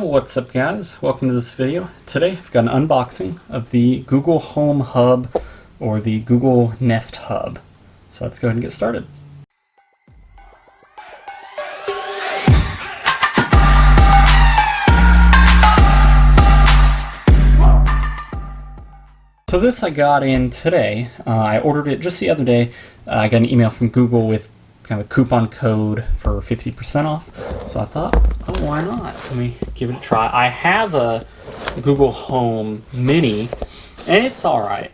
What's up guys? Welcome to this video. Today I've got an unboxing of the Google Home Hub or the Google Nest Hub. So let's go ahead and get started. So this I got in today. I ordered it just the other day. I got an email from Google with kind of a coupon code for 50% off. So I thought, oh, why not? Let me give it a try. I have a Google Home Mini, and it's alright.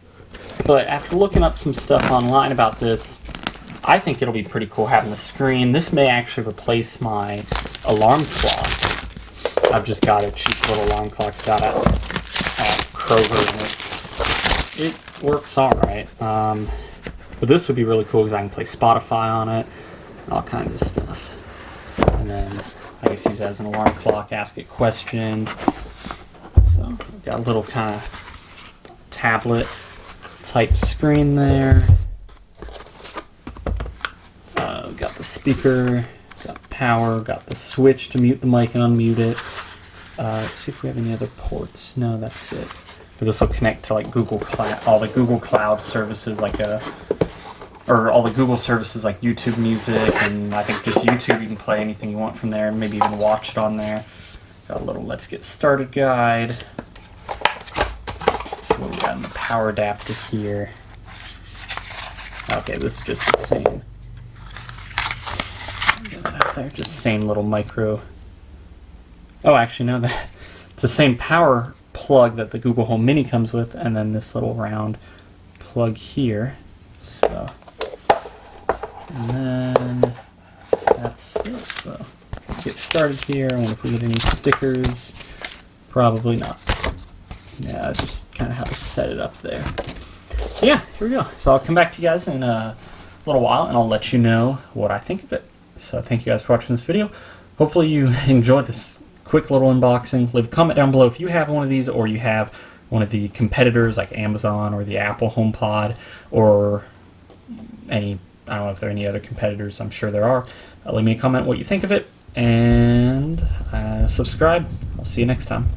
But after looking up some stuff online about this, I think it'll be pretty cool having the screen. This may actually replace my alarm clock. I've just got a cheap little alarm clock got at Kroger, and it works alright. But this would be really cool because I can play Spotify on it, all kinds of stuff. And then I guess use it as an alarm clock, ask it questions. So I've got a little kind of tablet type screen there. Got the speaker, got power, got the switch to mute the mic and unmute it. Let's see if we have any other ports. No, that's it. But this will connect to like Google Cloud, all the Google Cloud services, or all the Google services like YouTube Music, and I think just YouTube, you can play anything you want from there, and maybe even watch it on there. Got a little Let's Get Started guide. Let's see what we got in the power adapter here. Okay, this is just the same. Get that out there, just the same little micro. Oh, actually, no, it's the same power plug that the Google Home Mini comes with, and then this little round plug here. So. And then that's it. So let's get started here. I wonder if we get any stickers. Probably not. Yeah, just kind of how to set it up there. So yeah, here we go. So I'll come back to you guys in a little while and I'll let you know what I think of it. So thank you guys for watching this video. Hopefully you enjoyed this quick little unboxing. Leave a comment down below if you have one of these or you have one of the competitors like Amazon or the Apple HomePod or any, I don't know if there are any other competitors, I'm sure there are. Leave me a comment what you think of it, and subscribe. I'll see you next time.